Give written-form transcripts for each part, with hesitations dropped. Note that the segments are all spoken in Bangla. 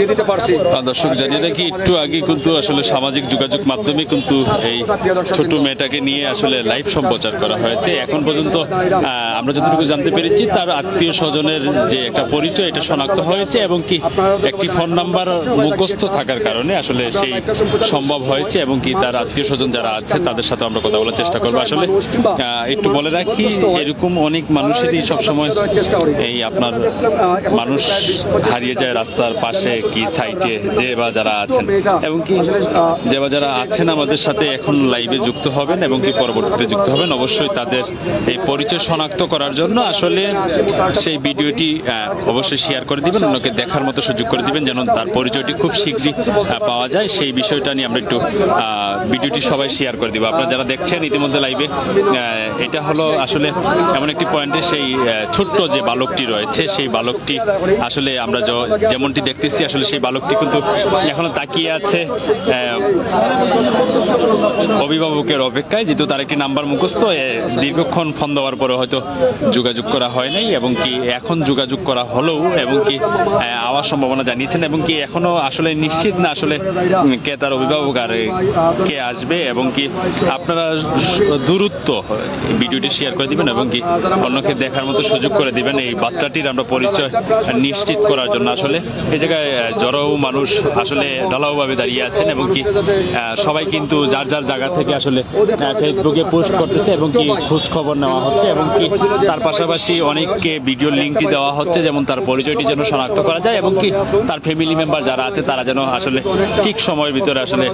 দিয়ে দিতে পারছি। দর্শক জানিয়ে রাখি, একটু আগে কিন্তু আসলে সামাজিক যোগাযোগ মাধ্যমে কিন্তু এই ছোট মেয়েটাকে নিয়ে আসলে লাইভ সম্প্রচার করা হয়েছে। এখন পর্যন্ত আমরা যতটুকু জানতে পেরেছি তার আত্মীয় স্বজনের যে একটা পরিচয় এটা শনাক্ত হয়েছে এবং কি একটি ফোন নাম্বার মুখস্থ থাকার কারণে আসলে সেই সম্ভব হয়েছে এবং কি তার আত্মীয় স্বজন যারা আছে তাদের সাথে আমরা কথা বলার চেষ্টা করবো। আসলে একটু বলে রাখি, এরকম অনেক মানুষেরই সবসময় এই আপনার মানুষ হারিয়ে যায় রাস্তার পাশে কি সাইটে যে বা যারা আছেন এবং কি যে বা যারা আছেন আমাদের সাথে এখন লাইভে যুক্ত হবেন এবং কি পরবর্তীতে যুক্ত হবেন। অবশ্যই তাদের এই পরিচয় শনাক্ত করার জন্য আসলে সেই ভিডিওটি অবশ্যই শেয়ার করে দিবেন, অন্যকে দেখার মতো সুযোগ করে দিবেন যেন তার পরিচয়টি খুব শীঘ্রই পাওয়া যায়। সেই বিষয়টা নিয়ে আমরা একটু ভিডিওটি সবাই শেয়ার করে দিব। আপনারা যারা দেখছেন ইতিমধ্যে লাইভে, এটা হলো আসলে এমন একটি পয়েন্টে সেই ছোট্ট যে বালকটি রয়েছে সেই বালকটি আসলে আমরা যেমনটি দেখতেছি আসলে সেই বালকটি কিন্তু এখনো তাকিয়ে আছে অভিভাবকের অপেক্ষায়, যেহেতু তার একটি নাম্বার মুখস্থ। দীর্ঘক্ষণ ফোন দেওয়ার পরে হয়তো যোগাযোগ করা হয় নাই এবং কি এখন যোগাযোগ করা হলেও এবং কি আওয়ার সম্ভাবনা জানিয়েছেন এবং কি এখনো আসলে নিশ্চিত না আসলে কে তার অভিভাবক আর কে আসবে এবং কি আপনারা দূরত্ব ভিডিওটি শেয়ার করে দিবেন এবং কি অন্যকে দেখার মতো সুযোগ করে দিবেন এই বাচ্চাটির আমরা পরিচয় নিশ্চিত করার জন্য। আসলে এই জায়গায় জড়ো মানুষ আসলে ঢালাওভাবে দাঁড়িয়ে আছেন এবং কি সবাই কিন্তু যার যার জায়গা থেকে আসলে ফেসবুকে পোস্ট করতেছে এবং কি খোঁজ খবর নেওয়া হচ্ছে এবং কি তার পাশাপাশি অনেককে ভিডিও লিঙ্কটি দেওয়া হচ্ছে যেমন তার পরিচয়টি যেন শনাক্ত করা যায় এবং কি তার ফ্যামিলি মেম্বার যারা আছে তারা যেন আসলে ঠিক সময়ের ভিতরে আসলে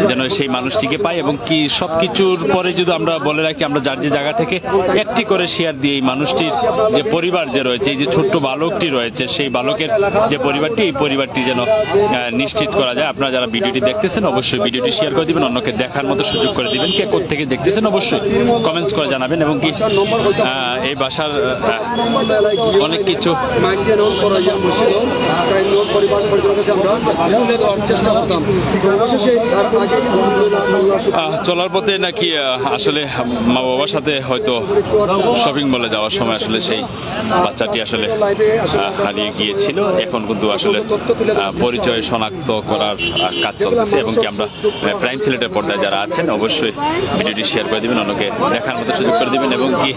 যেন সেই মানুষটিকে পায় এবং কি সবকিছুর পরে যদি আমরা বলে রাখি, আমরা যার যে জায়গা থেকে একটি করে শেয়ার দিয়ে এই মানুষটির যে পরিবার যে রয়েছে, এই যে ছোট্ট বালকটি রয়েছে সেই বালকের যে পরিবারটি, এই পরিবারটি যেন নিশ্চিত করা যায়। আপনারা যারা ভিডিওটি দেখতেছেন অবশ্যই ভিডিওটি শেয়ার করে দিবেন, অন্যকে দেখার মতো সুযোগ করে দিবেন। কে কোত্থেকে দেখতেছেন অবশ্যই কমেন্টস করে জানাবেন এবং কি এই বাসার অনেক কিছু চলার পথে নাকি আসলে মা বাবার সাথে হয়তো শপিং মলে যাওয়ার সময় আসলে সেই বাচ্চাটি আসলে হারিয়ে গিয়েছিল। এখন কিন্তু আসলে পরিচয় শনাক্ত করার কাজ চলতেছে এবং কি আমরা প্রাইম সিলেটের পর্দায় যারা আছেন অবশ্যই ভিডিওটি শেয়ার করে দিবেন, অন্যকে দেখার মতো সুযোগ করে দিবেন এবং কি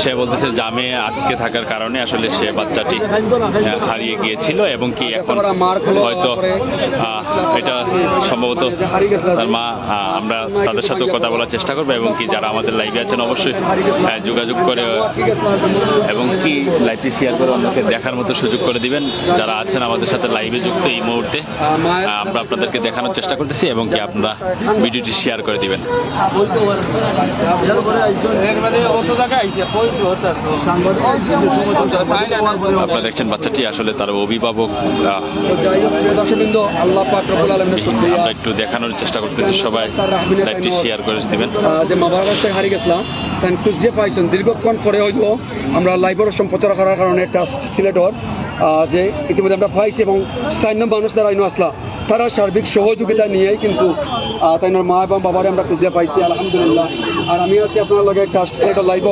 সে বলতেছে জামে আটকে থাকার কারণে আসলে সে বাচ্চাটি হারিয়ে গিয়েছিল এবং কি এখন হয়তো এটা সম্ভবত তার মা, আমরা তাদের সাথেও কথা বলার চেষ্টা করবো এবং কি যারা আমাদের লাইভে আছেন অবশ্যই যোগাযোগ করে এবং কি লাইভটি শেয়ার করে অন্যকে দেখার মতো সুযোগ করে দিবেন। যারা আছেন আমাদের সাথে লাইভে যুক্ত এই মুহূর্তে আমরা আপনাদেরকে দেখানোর চেষ্টা করতেছি এবং কি আপনারা ভিডিওটি শেয়ার করে দিবেন। আপনারা দেখছেন বাচ্চাটি আসলে তার অভিভাবক, আমরা একটু দেখানোর চেষ্টা করতেছি, সবাই লাইভটি শেয়ার করে দিবেন। যে মা বাবার কাছে হারিয়ে গেছিলাম খুঁজে পাইছেন দীর্ঘক্ষণ পরে হয়তো আমরা লাইভের সম্প্রচার করার কারণে একটা সিলেটর যে ইতিমধ্যে আমরা পাইছি এবং স্থানীয় মানুষ যারা আসলা তারা সার্বিক সহযোগিতা নিয়েই কিন্তু তাই মা এবং বাবারে আমরা খুঁজে পাইছি আলহামদুলিল্লাহ। আর আমি আছি আপনার লগে টাস্ক সেট লাইভ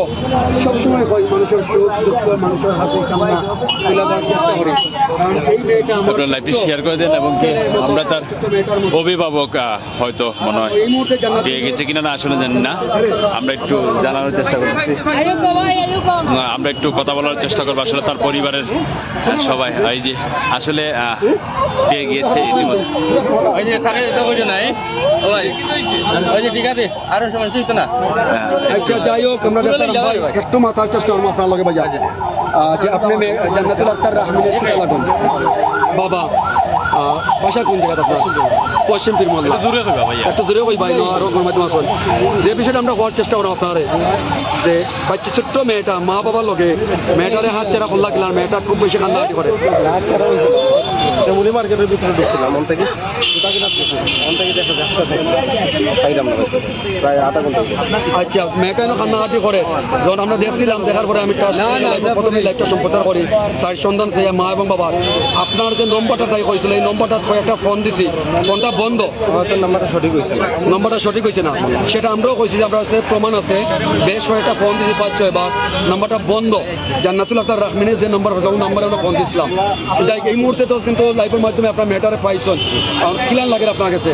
সবসময় হয় মানুষের সুখ দুঃখ মানুষের হাসি কামনা তুলে ধরার চেষ্টা করি, কারণ এই মেয়েটা আপনারা লাইভটি শেয়ার করে দেন এবং কি আমরা তার অভিভাবক হয়তো মনে হয় পেয়ে গেছে কিনা না আসলে জানি না, আমরা একটু জানানোর চেষ্টা করছি, আমরা একটু কথা বলার চেষ্টা করবো আসলে তার পরিবারের সবাই এই যে আসলে পেয়ে গিয়েছে ইতিমধ্যে। ঠিক আছে আরো সময় না, আচ্ছা যাই হোক আমরা একটু মাথার চেষ্টা করবো আপনার লগে বাজার যে আপনি জান্নাতুল আক্তার রাহমিনের লাগুন বাবা বাসা কোন জায়গাতে আপনার? পশ্চিম পীরমহল্লা, একটু দূরে ওই ভাই আরো গণমাধ্যম আসল যে বিষয়টা আমরা হওয়ার চেষ্টা করবো আপনার যে বাচ্চা ছোট্ট মেয়েটা মা বাবার লগে মেয়েটারে হাত চেরা করলা গেলাম, মেয়েটা খুব বেশি কান্নাকাটি করে শ্যামলী মার্কেটের ভিতরে ঢুকছিলাম, মন থেকে জুতা কিনা মন থেকে দেখা রাস্তা থেকে পাইলাম না হয়তো প্রায় আধা ঘন্টা। আচ্ছা, মেয়েটা কান্নাকাটি করে যখন আমরা দেখছিলাম, দেখার পরে আমি প্রথমে লাইভটা সম্প্রচার করি, তার সন্ধান চাই মা এবং বাবা। আপনার যে নম্বরটা তাই কইছিল, এই নম্বরটা কয়েকটা ফোন দিছি, ফোনটা বন্ধ, হয়তো নাম্বারটা সঠিক হয়েছে না। নম্বরটা সঠিক হয়েছে না, সেটা আমরাও কইছি যে আপনার কাছে প্রমাণ আছে, বেশ কয়েকটা ফোন দিছি 5-6 বার, নাম্বারটা বন্ধ। জান্নাতুল আক্তার রাহমিনের যে নম্বর হয়েছে ওই নম্বরে আমরা ফোন দিছিলাম। যাই এই মুহূর্তে তো কিন্তু লাইভের মাধ্যমে আপনার মেয়েটারে পাইছেন, কিলান লাগে আপনার কাছে?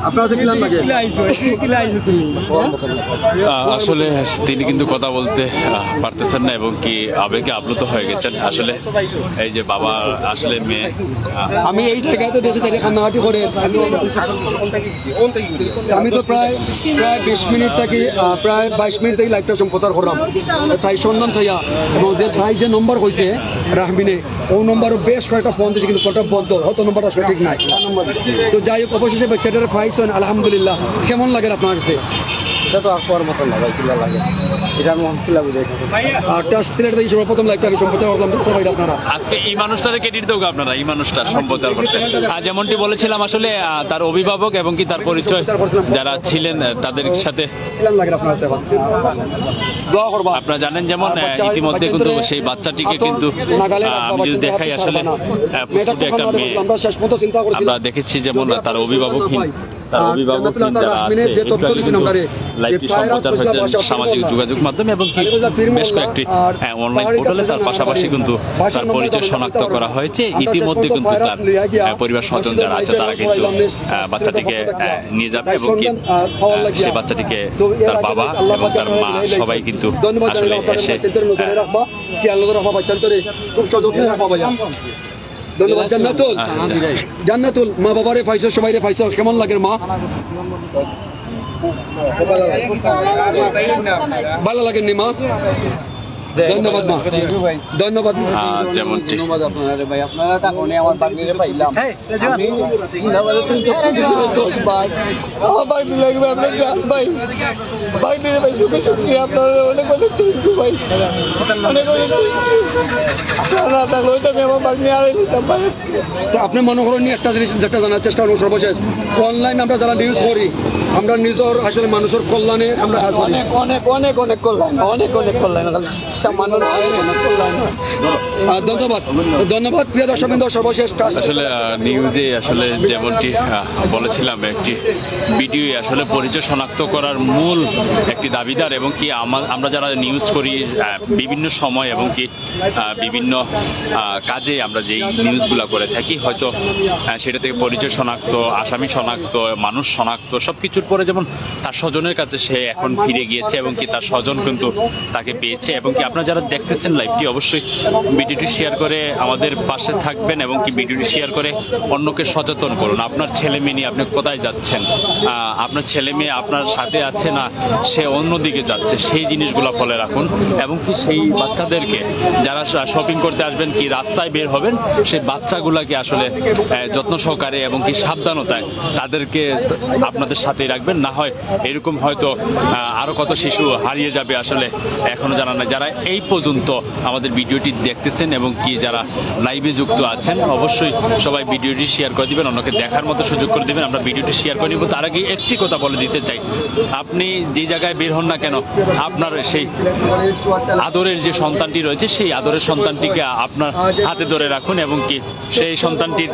আপনার কাছে কিলান লাগে? আসলে তিনি কিন্তু কথা বলতে পারতেছেন না এবং কি আবেগে আপ্লুত হয়ে গেছেন। আসলে এই যে বাবা আসলে মেয়ে, আমি এই জায়গায় তো দেখি তাকে কান্নাকাটি করে। আমি তো প্রায় 20 মিনিট থেকে প্রায় 22 মিনিট থেকে লাইভটা সম্প্রচার করলাম, তাই সন্ধান চাইয়া এবং যে তাই যে নম্বর হয়েছে রাহমিনে ওই নম্বরও বেশ কয়েকটা ফোন দিয়েছে, কিন্তু ফোনটা বন্ধ, হয়তো নম্বরটা সঠিক নাই। তো যাই হোক, অবশেষে বাচ্চাটারে পাইছেন, আলহামদুলিল্লাহ। কেমন লাগে আপনার কাছে? এটা তো আর কোয়ার মতো না ভাই, কিলা লাগে এটা আমি কিলা বুঝাই থাকি। আর টাস্ট সিলেট থেকে সর্বপ্রথম লাইভটা আমি সম্প্রচার করলাম, দেখতে পাই আপনারা আজকে এই মানুষটারে ক্রেডিট দেবো আপনারা, এই মানুষটার সম্প্রচার করতে। যেমনটি বলেছিলাম, আসলে তার অভিভাবক এবং কি তার পরিচয় যারা ছিলেন তাদের সাথে কিলান লাগে আপনার কাছে? দোয়া করবা। আপনারা জানেন যেমন ইতিমধ্যে কিন্তু সেই বাচ্চাটিকে কিন্তু আমি যদি দেখাই, আসলে প্রতিটি একটা মেয়ে আমরা শেষ পর্যন্ত চিন্তা করছি, আমরা দেখেছি যেমন তার অভিভাবকহীন যারা আছে, লাইভটি সম্প্রচার হয়েছে সামাজিক যোগাযোগ মাধ্যমে এবং কি বেশ কয়েকটি অনলাইন পোর্টালে। তার পাশাপাশি কিন্তু তার পরিচয় শনাক্ত করা হয়েছে। ইতিমধ্যে কিন্তু তার পরিবার স্বজন যারা আছে তারা কিন্তু বাচ্চাটিকে নিয়ে যাবে এবং কি সেই বাচ্চাটিকে তার বাবা এবং তার মা সবাই কিন্তু আসলে এসে ধন্যবাদ। জান্নাতুল, জান্নাতুল মা বাবারে পাইছো, সবাই রে পাইছো, কেমন লাগে মা? ভালো লাগেননি মা? ধন্যবাদ মা, ধন্যবাদ। যেমনটি ভাই আপনারা তখনই আমার বাগনিরে পাইলাম, আমি আমার বাগনি লাগবে আপনার জান ভাই, বাগনিরে ভাই সুখে সুখে আপনারা অনেক অনেক থ্যাংক ইউ ভাই, অনেক অনেক আপনারা না থাকলে হয়তো আমি আমার বাগনি আড়াই নিতাম ভাই। তো আপনি মনে করেন একটা জিনিস যেটা জানার চেষ্টা করুন, সর্বশেষ অনলাইন আমরা যারা নিউজ করি, আমরা নিজের আসলে মানুষের কল্যাণে আমরা কাজ করি। অনেক অনেক অনেক অনেক কল্যাণ, অনেক অনেক কল্যাণ, সামান্য অনেক কল্যাণ। ধন্যবাদ, ধন্যবাদ প্রিয় দর্শকবৃন্দ। সর্বশেষ আসলে নিউজে আসলে যেমনটি বলেছিলাম, একটি ভিডিও আসলে পরিচয় শনাক্ত করার মূল একটি দাবিদার এবং কি আমরা যারা নিউজ করি বিভিন্ন সময় এবং কি বিভিন্ন কাজে আমরা যেই নিউজগুলো করে থাকি, হয়তো সেটা থেকে পরিচয় শনাক্ত, আসামি শনাক্ত, মানুষ শনাক্ত সবকিছুর পরে যেমন তার স্বজনের কাছে সে এখন ফিরে গিয়েছে এবং কি তার স্বজন কিন্তু তাকে পেয়েছে এবং কি আপনারা যারা দেখতেছেন লাইভটি অবশ্যই ভিডিওটি শেয়ার করে আমাদের পাশে থাকবেন এবং কি ভিডিওটি শেয়ার করে অন্যকে সচেতন করুন। আপনার ছেলে মেয়ে নিয়ে আপনি কোথায় যাচ্ছেন, আপনার ছেলে মেয়ে আপনার সাথে আছে না সে অন্যদিকে যাচ্ছে, সেই জিনিসগুলো ফলো রাখুন এবং কি সেই বাচ্চাদেরকে যারা শপিং করতে আসবেন কি রাস্তায় বের হবেন, সেই বাচ্চাগুলাকে আসলে যত্ন সহকারে এবং কি সাবধানতায় তাদেরকে আপনাদের সাথেই রাখবেন। না হয় এরকম হয়তো আরো কত শিশু হারিয়ে যাবে আসলে এখনো জানা নাই। যারা এই পর্যন্ত আমাদের ভিডিওটি দেখতেছেন এবং কি যারা লাইভে যুক্ত আছেন, অবশ্যই সবাই ভিডিওটি শেয়ার করে দিবেন, অন্যকে দেখার মতো সুযোগ করে দিবেন। আমরা ভিডিওটি শেয়ার করে নিব। তার আগে একটি কথা বলে দিতে চাই, আপনি যে জায়গায় বের হন না কেন, আপনার সেই আদরের যে সন্তানটি রয়েছে সেই আদরের সন্তানটিকে আপনার হাতে ধরে রাখুন এবং কি সেই সন্তানটির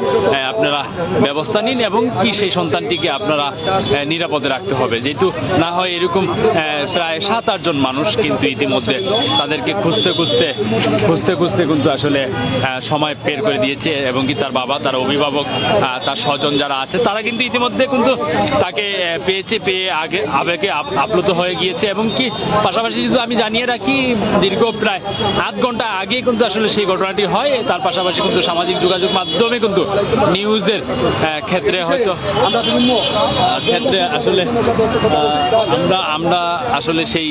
আপনারা ব্যবস্থা নিন এবং কি সেই সন্তানটিকে আপনারা নিরাপদে রাখতে হবে। যেহেতু না হয় এরকম প্রায় 7-8 জন মানুষ কিন্তু ইতিমধ্যে তাদেরকে খুঁজতে খুঁজতে কিন্তু আসলে সময় বের করে দিয়েছে এবং কি তার বাবা, তার অভিভাবক, তার স্বজন যারা আছে তারা কিন্তু ইতিমধ্যে কিন্তু তাকে পেয়ে আবেগে আপ্লুত হয়ে গিয়েছে এবং কি পাশাপাশি কিন্তু আমি জানিয়ে রাখি দীর্ঘ প্রায় আধ ঘন্টা আগে কিন্তু আসলে সেই ঘটনাটি হয়। তার পাশাপাশি কিন্তু সামাজিক যোগাযোগ মাধ্যমে কিন্তু নিউজের ক্ষেত্রে হয়তো ক্ষেত্রে আসলে আমরা আসলে সেই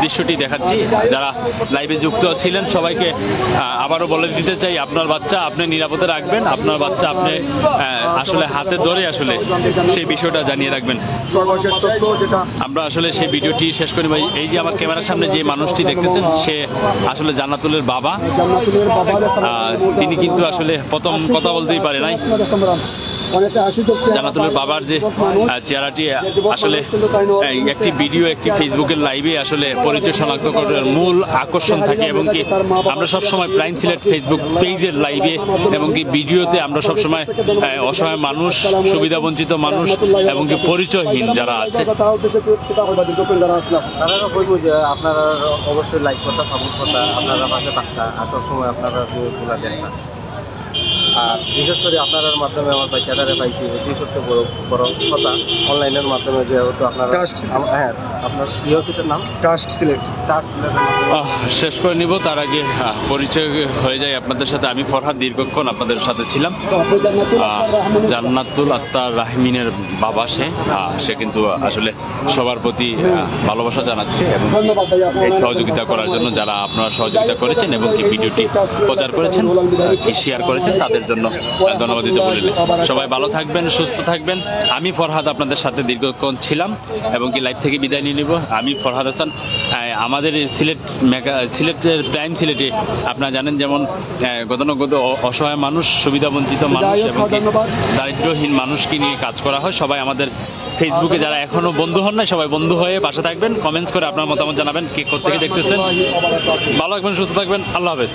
দৃশ্যটি দেখাচ্ছি। যারা লাইভে যুক্ত ছিলেন সবাইকে আবারও বলে দিতে চাই, আপনার বাচ্চা আপনি নিরাপদে রাখবেন, আপনার বাচ্চা আপনি আসলে হাতে ধরে আসলে সেই বিষয়টা জানিয়ে রাখবেন। সর্বশেষ তথ্য যেটা আমরা আসলে সেই সেই ভিডিওটি শেষ করি ভাই। এই যে আমার ক্যামেরার সামনে যে মানুষটি দেখতেছেন সে আসলে জান্নাতুলের বাবা। জান্নাতুলের বাবা তিনি কিন্তু আসলে প্রথম কথা বলতেই পারে নাই। অনেকটা হাসি চলছে জান্নাতুলের বাবার যে চেহারাটি আসলে একটি ভিডিও, একটি ফেসবুকের লাইভে আসলে পরিচয় শনাক্ত করার মূল আকর্ষণ থাকে, এবং কি আমরা সবসময় প্রাইম সিলেট ফেসবুক পেজের লাইভে এবং কি ভিডিওতে আমরা সবসময় অসহায় মানুষ, সুবিধা বঞ্চিত মানুষ এবং কি পরিচয়হীন যারা আছে তারা উদ্দেশ্যে যারা আসলাম তারা বলবো যে আপনারা অবশ্যই লাইক করতে, সাপোর্ট করতে, আপনারা পাশে থাকতে, আর সবসময় আপনারা খোলা দেন না। আর বিশেষ করে আপনার মাধ্যমে আমার বাচ্চাটারে পাইছি, এটি সবচেয়ে বড় কথা। অনলাইনের মাধ্যমে যেহেতু আপনারা, হ্যাঁ, আপনার ইহকিটের নাম টাস্ক সিলেক্ট শেষ করে নিব। তার আগে পরিচয় হয়ে যায় আপনাদের সাথে। আমি ফরহাদ দীর্ঘক্ষণ আপনাদের সাথে ছিলাম। জান্নাতুল আক্তার রাহমিনের বাবা সে কিন্তু আসলে সবার প্রতি ভালোবাসা জানাচ্ছে এবং এই সহযোগিতা করার জন্য যারা আপনারা সহযোগিতা করেছেন এবং কি ভিডিওটি প্রচার করেছেন, শেয়ার করেছেন, তাদের জন্য ধন্যবাদ দিতে বলিনি। সবাই ভালো থাকবেন, সুস্থ থাকবেন। আমি ফরহাদ আপনাদের সাথে দীর্ঘক্ষণ ছিলাম এবং কি লাইভ থেকে বিদায় নিয়ে নিব। আমি ফরহাদ হাসান। আমাদের সিলেটের প্রাইম সিলেটে আপনারা জানেন যেমন গতানুগত অসহায় মানুষ, সুবিধা বঞ্চিত মানুষ এবং দারিদ্র্যহীন মানুষকে নিয়ে কাজ করা হয়। সবাই আমাদের ফেসবুকে যারা এখনো বন্ধু হন না, সবাই বন্ধু হয়ে পাশে থাকবেন। কমেন্টস করে আপনার মতামত জানাবেন, কে কোথা থেকে দেখতেছেন। ভালো থাকবেন, সুস্থ থাকবেন। আল্লাহ হাফেজ।